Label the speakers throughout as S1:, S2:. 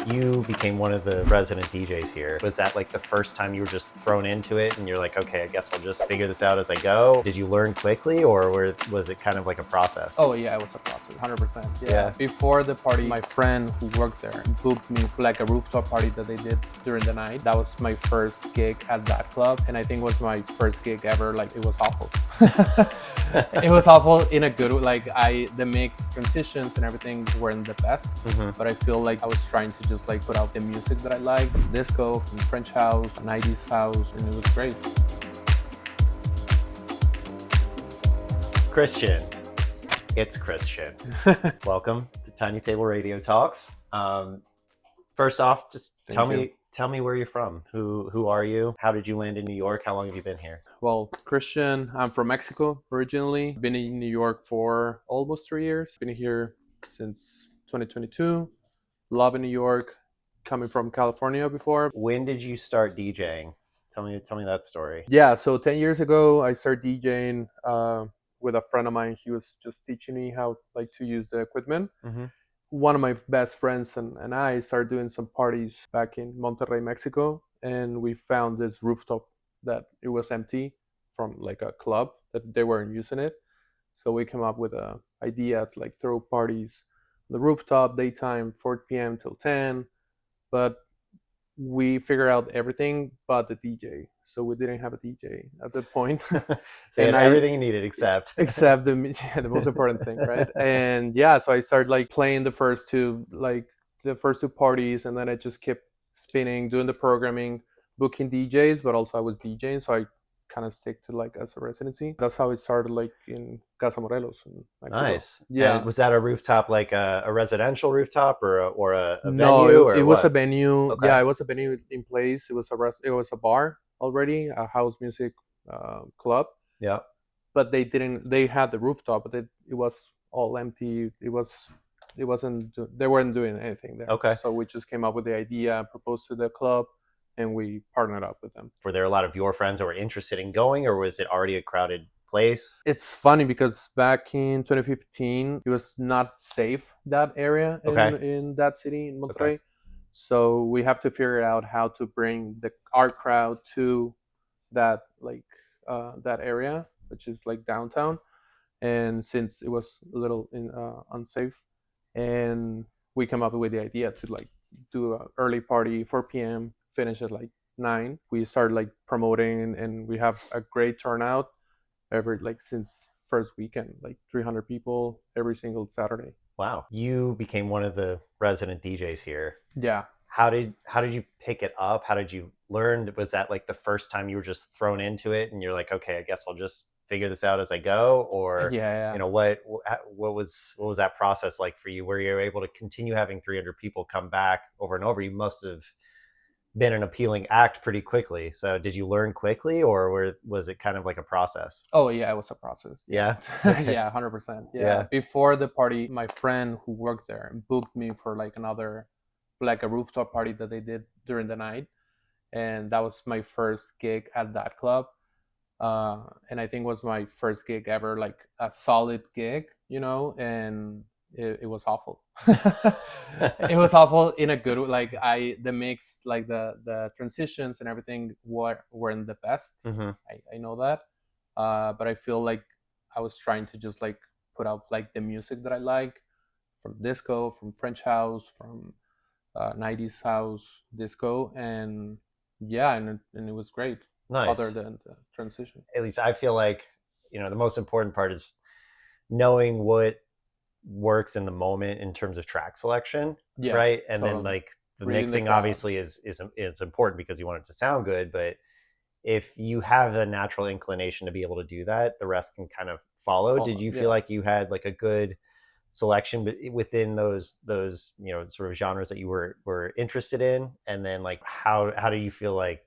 S1: You became one of the resident DJs here. Was that like the first time you were just thrown into it and you're like, okay, I guess I'll just figure this out as I go? Did you learn quickly, or was it kind of like a process?
S2: Oh yeah, it was a process, 100%. Yeah. Before the party, my friend who worked there booked me for like a rooftop party that they did during the night. That was my first gig at that club, and I think it was my first gig ever. Like, it was awful. It was awful in a good way. Like, the mix transitions and everything weren't the best, but I feel like I was trying to just like put out the music that I like, from disco, from French house, 90s house, and it was great.
S1: Christian, it's Christian. Welcome to Tiny Table Radio Talks. First off, just tell me where you're from. Who are you? How did you land in New York? How long have you been here?
S2: Well, Christian, I'm from Mexico originally. Been in New York for almost 3 years. Been here since 2022. Loving New York. Coming from California before.
S1: When did you start DJing? Tell me that story.
S2: Yeah, so 10 years ago, I started DJing with a friend of mine. He was just teaching me how to use the equipment. One of my best friends and I started doing some parties back in Monterrey, Mexico, and we found this rooftop that it was empty from like a club that they weren't using it. So we came up with an idea to like throw parties on the rooftop daytime, 4 p.m. till 10, but we figured out everything but the DJ. So we didn't have a DJ at that point.
S1: So you had everything you needed except
S2: the most important thing, right? And yeah, so I started like playing the first two parties, and then I just kept spinning, doing the programming, booking DJs, but also I was DJing, so I kind of stick to like as a residency. That's how it started, like in Casa Morelos in Mexico.
S1: Nice.
S2: Yeah.
S1: And was that a rooftop, like a residential rooftop or a venue?
S2: No,
S1: it
S2: was a venue.
S1: Okay.
S2: Yeah, it was a venue in place. It was a bar already, a house music club.
S1: Yeah.
S2: But they had the rooftop, but it was all empty. They weren't doing anything there.
S1: Okay.
S2: So we just came up with the idea, proposed to the club, and we partnered up with them.
S1: Were there a lot of your friends that were interested in going, or was it already a crowded place?
S2: It's funny because back in 2015, it was not safe, that area in that city, in Monterrey.
S1: Okay.
S2: So we have to figure out how to bring our crowd to that that area, which is like downtown. And since it was a little unsafe, and we came up with the idea to like do an early party, 4 p.m., finish at like 9. We started like promoting, and we have a great turnout since first weekend, like 300 people every single Saturday.
S1: Wow. You became one of the resident DJs here.
S2: Yeah.
S1: How did you pick it up? How did you learn? Was that like the first time you were just thrown into it and you're like, okay, I guess I'll just figure this out as I go? Or
S2: yeah.
S1: What was that process like for you, where you're able to continue having 300 people come back over and over? You must have been an appealing act pretty quickly. So did you learn quickly, or was it kind of like a process?
S2: Oh yeah, it was a process.
S1: Yeah.
S2: Okay. Yeah, 100%. Yeah. Before the party, my friend who worked there booked me for like a rooftop party that they did during the night, and that was my first gig at that club. And I think it was my first gig ever, like a solid gig, and it was awful. It was awful in a good way. Like, the mix, like the transitions and everything weren't the best. I know that, but I feel like I was trying to just like put out like the music that I like, from disco, from French house, from 90s house, disco, and yeah, and it was great.
S1: Nice.
S2: Other than the transition,
S1: at least I feel like the most important part is knowing what works in the moment in terms of track selection, right? And totally. Then like the mixing obviously is important because you want it to sound good, but if you have the natural inclination to be able to do that, the rest can kind of follow. Did you feel like you had like a good selection within those sort of genres that you were interested in? And then like how do you feel like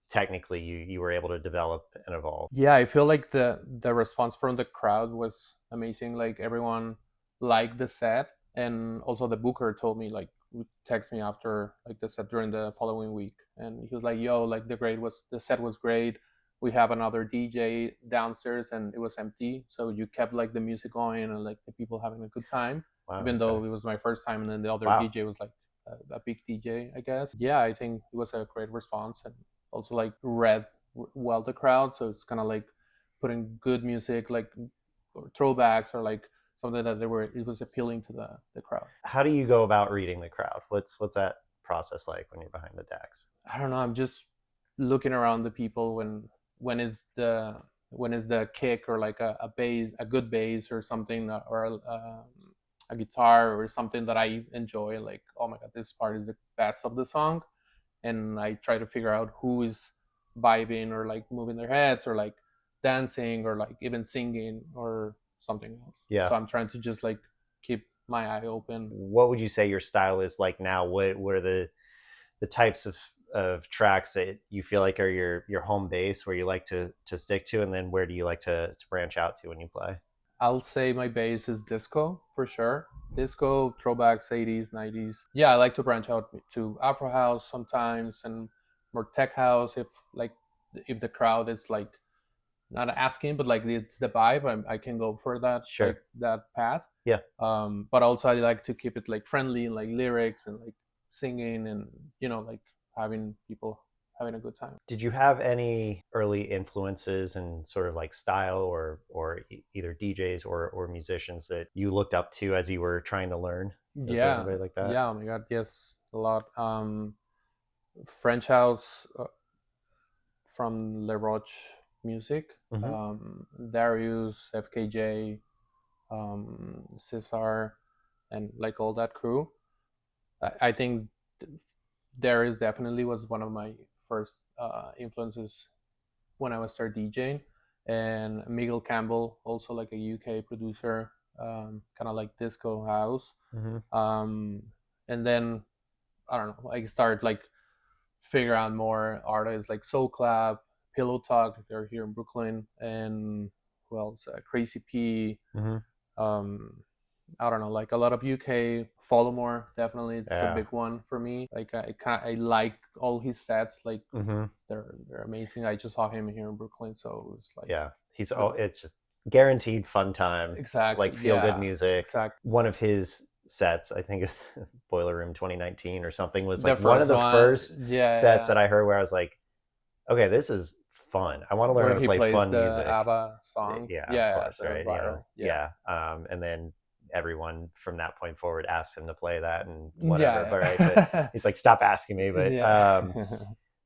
S1: technically you were able to develop and evolve?
S2: Yeah, I feel like the response from the crowd was amazing. Like, everyone liked the set, and also the booker told me, like, would text me after like the set during the following week, and he was like, yo, like the set was great. We have another DJ downstairs and it was empty, so you kept like the music going and like the people having a good time. Wow, even though it was my first time, and then the other DJ was like a big DJ, I guess. Yeah, I think it was a great response, and also like read well the crowd. So it's kind of like putting good music, like or throwbacks, or like something that it was appealing to the crowd.
S1: How do you go about reading the crowd? What's that process like when you're behind the decks?
S2: I don't know. I'm just looking around the people when is the kick, or like a bass, a good bass or something, or a guitar or something that I enjoy. Like, oh my god, this part is the best of the song, and I try to figure out who is vibing or like moving their heads or like dancing or like even singing or something else.
S1: Yeah.
S2: So I'm trying to just like keep my eye open.
S1: What would you say your style is like now? What are the types of tracks that you feel like are your home base, where you like to stick to, and then where do you like to branch out to when you play?
S2: I'll say my base is disco for sure. Disco, throwbacks, 80s, 90s. Yeah, I like to branch out to Afro house sometimes, and more tech house if the crowd is like not asking, but like it's the vibe. I can go for that,
S1: sure,
S2: like that path.
S1: Yeah.
S2: But also I like to keep it like friendly and like lyrics and like singing and like having people having a good time.
S1: Did you have any early influences in sort of like style or either DJs or musicians that you looked up to as you were trying to learn? Is there
S2: Yeah,
S1: anybody like that?
S2: yeah. Oh my god, yes, a lot. French house from Le Roche music, Darius, FKJ, Cesar, and like all that crew. I think Darius definitely was one of my first influences when I was start DJing, and Miguel Campbell, also like a UK producer, kind of like disco house. And then I don't know, I start like figure out more artists like Soul Clap, Pillow Talk. They're here in Brooklyn, and who else? Crazy P. I don't know, like a lot of UK. Follow definitely, it's a big one for me. Like I like all his sets. Like they're amazing. I just saw him here in Brooklyn, so it was like
S1: it's just guaranteed fun time.
S2: Exactly,
S1: like feel good music.
S2: Exactly.
S1: One of his sets, I think it's Boiler Room 2019 or something, was like one of the first sets that I heard where I was like, okay, this is fun. I want to learn how to play fun music.
S2: ABBA song.
S1: Of course, right? And then everyone from that point forward asked him to play that and whatever. But he's like, stop asking me. But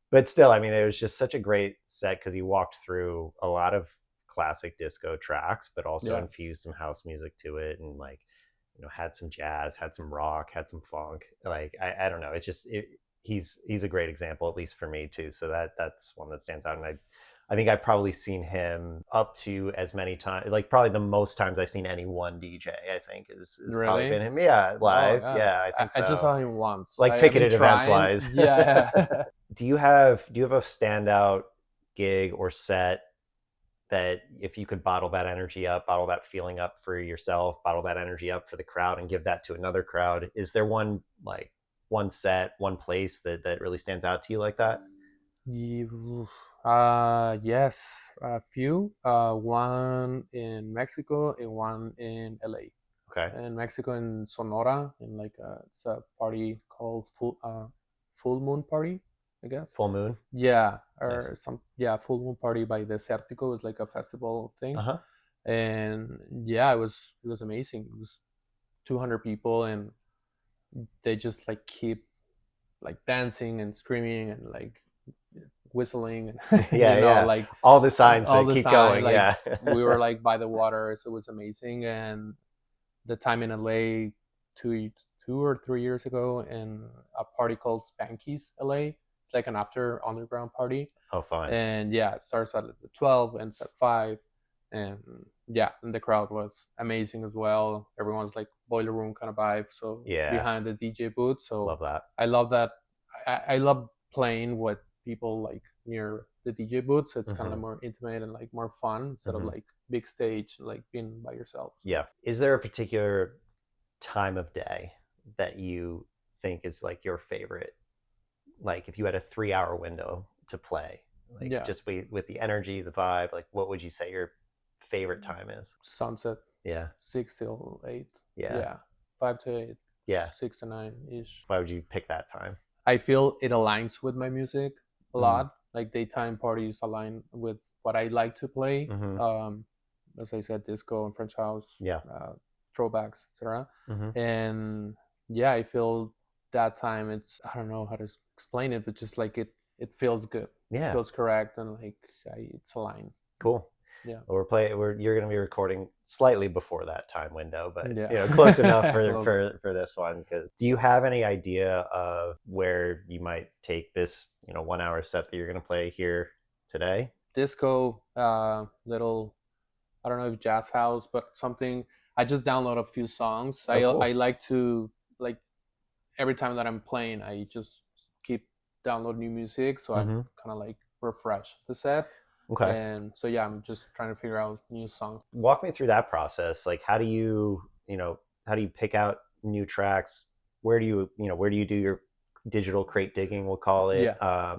S1: but still, I mean, it was just such a great set because he walked through a lot of classic disco tracks, but also infused some house music to it, and like, had some jazz, had some rock, had some funk. Like I don't know, it's just he's a great example, at least for me too. So that's one that stands out. And I think I've probably seen him up to as many times, like probably the most times I've seen any one DJ, I think is
S2: really?
S1: Probably been him. Yeah, live. I think so.
S2: I just saw him once.
S1: Like ticketed events wise.
S2: Yeah.
S1: Do you have a standout gig or set that if you could bottle that energy up, bottle that feeling up for yourself, bottle that energy up for the crowd and give that to another crowd? Is there one set, one place that really stands out to you like that?
S2: Yes, a few. One in Mexico and one in LA.
S1: Okay.
S2: In Mexico, in Sonora, in like it's a party called Full Moon Party, I guess.
S1: Full Moon?
S2: Yeah, or nice. Full Moon Party by Desertico is like a festival thing. And yeah, it was amazing. It was 200 people, and they just like keep like dancing and screaming and like whistling and like
S1: all the signs keep going.
S2: Like, we were like by the water, so it was amazing. And the time in LA 2 or 3 years ago, in a party called Spanky's LA. It's like an after underground party.
S1: Oh, fun.
S2: And yeah, it starts at 12, ends at 5. And yeah, and the crowd was amazing as well. Everyone's like boiler room kind of vibe. So behind the DJ booth. So
S1: love that.
S2: I love that. I love playing with people like near the DJ booth. So it's kind of more intimate and like more fun instead of like big stage, like being by yourself.
S1: Yeah. Is there a particular time of day that you think is like your favorite? Like if you had a 3-hour window to play, like just with the energy, the vibe, like what would you say your favorite time is?
S2: Sunset.
S1: Yeah.
S2: 6 till 8.
S1: Yeah.
S2: 5 to 8.
S1: Yeah.
S2: 6 to 9 ish.
S1: Why would you pick that time?
S2: I feel it aligns with my music a lot. Like daytime parties align with what I like to play. As I said, disco and French house, throwbacks, etc. And yeah, I feel that time it's, I don't know how to explain it, but just like it feels good.
S1: Yeah,
S2: it feels correct, and like it's aligned.
S1: Cool.
S2: Yeah.
S1: Well, you're going to be recording slightly before that time window, but close enough for this one. Because do you have any idea of where you might take this 1 hour set that you're going to play here today?
S2: Disco, little, I don't know if jazz house, but something. I just download a few songs.
S1: Cool.
S2: I like to, like, every time that I'm playing, I just keep download new music, so I kind of like refresh the set.
S1: Okay.
S2: And so yeah, I'm just trying to figure out new songs.
S1: Walk me through that process. Like, how do you pick out new tracks? Where do you do your digital crate digging, we'll call it?
S2: Yeah.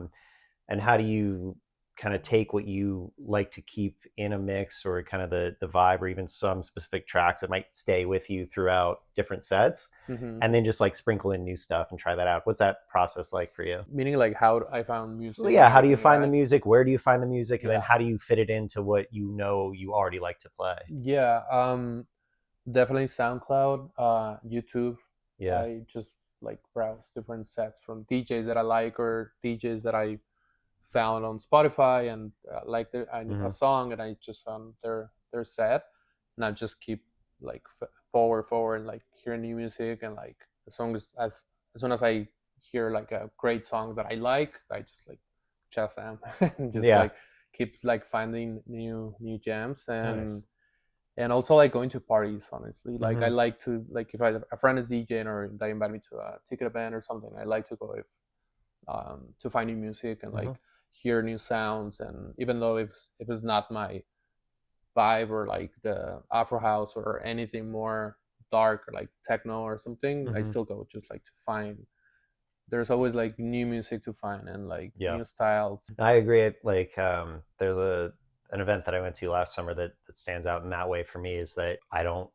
S1: And how do you kind of take what you like to keep in a mix, or kind of the vibe, or even some specific tracks that might stay with you throughout different sets, and then just like sprinkle in new stuff and try that out? What's that process like for you?
S2: Meaning like how I found music?
S1: Well, yeah, how do you find the music? Where do you find the music? And then how do you fit it into what you already like to play?
S2: Yeah, definitely SoundCloud, YouTube.
S1: Yeah.
S2: I just like browse different sets from DJs that I like, or DJs that I found on Spotify, and like a song, and I just found their set, and I just keep like forward, like hearing new music, and like as soon as I hear like a great song that I like, I just like just am and just like keep like finding new jams, and
S1: nice.
S2: And also like going to parties, honestly. Like I like to, like if a friend is DJing or they invite me to a ticket event or something, I like to go to find new music and like hear new sounds. And even though if it's not my vibe, or like the Afro house or anything more dark or like techno or something, I still go just like to find. There's always like new music to find, and like new styles.
S1: I agree. Like there's an event that I went to last summer that stands out in that way for me, is that I don't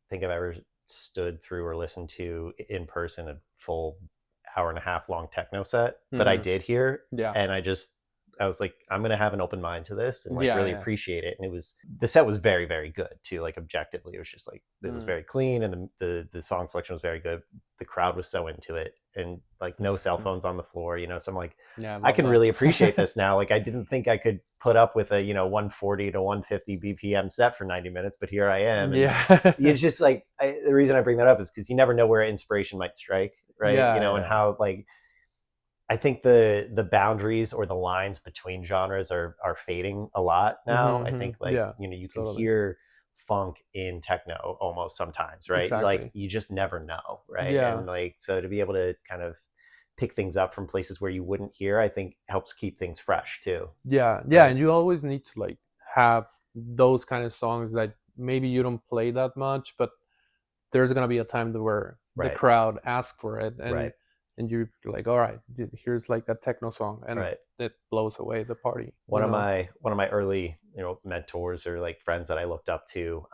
S1: think I've ever stood through or listened to in person a full hour and a half long techno set, but I did here. And I was like, I'm going to have an open mind to this and like really appreciate it. And the set was very, very good too. Like objectively, it was just like, it was very clean, and the song selection was very good. The crowd was so into it, and like no cell phones on the floor, so I'm like, I can really appreciate this now. Like I didn't think I could put up with a 140 to 150 BPM set for 90 minutes, but here I am. And it's just like, the reason I bring that up is because you never know where inspiration might strike, right? And how like, I think the boundaries or the lines between genres are fading a lot now. I think like, you can hear funk in techno almost sometimes, right? Exactly. Like you just never know, right? And like, so to be able to kind of pick things up from places where you wouldn't hear, I think helps keep things fresh too.
S2: And you always need to like have those kind of songs that maybe you don't play that much, but there's gonna be a time where the crowd asks for it, and you're like, all right, here's like a techno song, and it blows away the party.
S1: One of my early mentors, or like friends that I looked up to,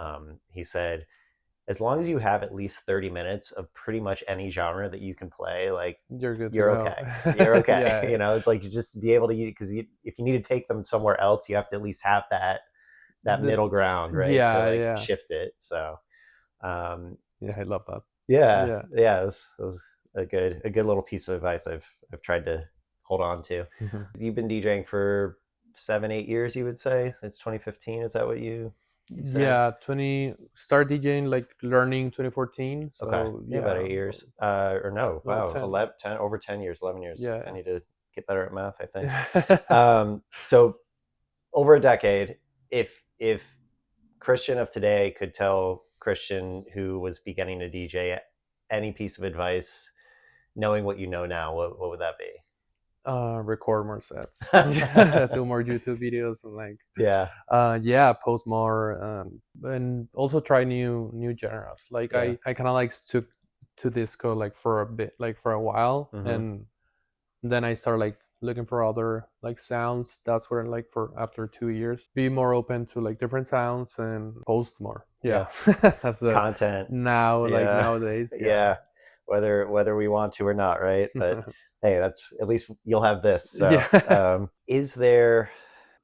S1: he said, as long as you have at least 30 minutes of pretty much any genre that you can play, like you're good. You're okay. You're okay. It's like you just be able to, because if you need to take them somewhere else, you have to at least have that middle ground, right? To shift it. So,
S2: I love that.
S1: It was a good little piece of advice I've tried to hold on to. You've been DJing for 7-8 years, you would say? It's 2015. Is that what you said?
S2: Start DJing, like learning 2014. So,
S1: about 8 years. Or no, wow, 10, over 10 years, 11 years. I need to get better at math, I think. So over a decade, if Christian of today could tell Christian who was beginning to DJ any piece of advice, knowing what you know now, what would that be?
S2: Record more sets, do more YouTube videos, and post more, and also try new genres. Like I kind of like stuck to disco like for a bit, like for a while, and then I started like looking for other like sounds. That's where like for after 2 years, be more open to like different sounds and post more. That's the
S1: content
S2: now, like nowadays.
S1: whether we want to or not, right? But hey, that's at least you'll have this. So,
S2: Yeah.
S1: Is there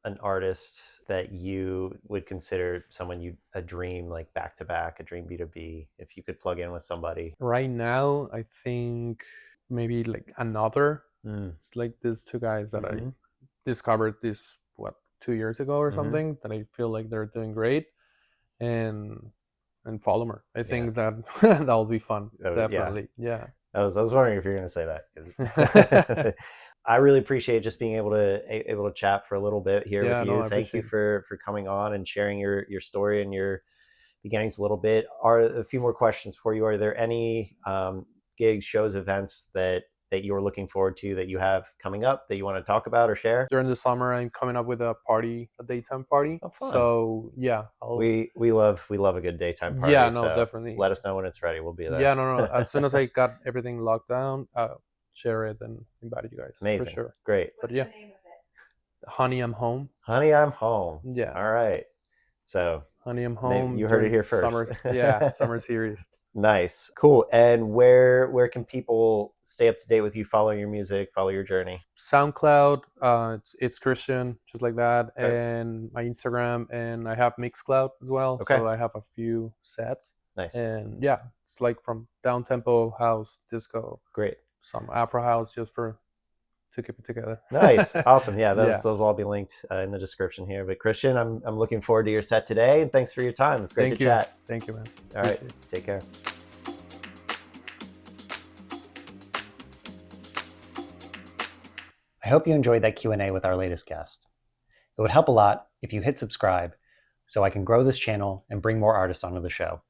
S1: an artist that you would consider someone a dream like back to back, a dream B2B, if you could plug in with somebody?
S2: Right now, I think maybe like another. It's like these two guys that I discovered 2 years ago or something, that I feel like they're doing great, and follow her. I think that that'll be fun. Definitely. Yeah.
S1: I was wondering if you're going to say that. I really appreciate just being able to chat for a little bit here with you. Thank you for coming on and sharing your story and your beginnings a little bit. Are a few more questions for you. Are there any gigs, shows, events that you're looking forward to that you have coming up that you want to talk about or share?
S2: During the summer, I'm coming up with a daytime party.
S1: Oh, fun.
S2: So yeah,
S1: we love a good daytime party.
S2: Yeah, no,
S1: so
S2: definitely.
S1: Let us know when it's ready. We'll be there.
S2: Yeah, no. As soon as I got everything locked down, share it and invite you guys.
S1: Amazing.
S2: For sure.
S1: Great.
S2: But yeah. Honey, I'm home.
S1: Honey, I'm home.
S2: Yeah.
S1: All right. So
S2: Honey, I'm home.
S1: You heard it here first.
S2: Summer series.
S1: Nice. Cool. And where can people stay up to date with you, follow your music, follow your journey?
S2: SoundCloud, it's Christian, just like that. Okay. And my Instagram, and I have Mixcloud as well. Okay. So I have a few sets.
S1: Nice.
S2: And yeah, it's like from down-tempo, house, disco.
S1: Great.
S2: Some Afro house just to keep it together.
S1: Nice. Awesome. Yeah, those will all be linked in the description here. But Christian, I'm looking forward to your set today, and thanks for your time. It's great to chat.
S2: Thank you, man.
S1: All right. Take care. I hope you enjoyed that Q&A with our latest guest. It would help a lot if you hit subscribe so I can grow this channel and bring more artists onto the show.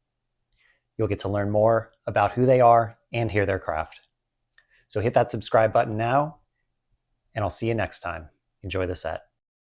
S1: You'll get to learn more about who they are and hear their craft. So hit that subscribe button now, and I'll see you next time. Enjoy the set.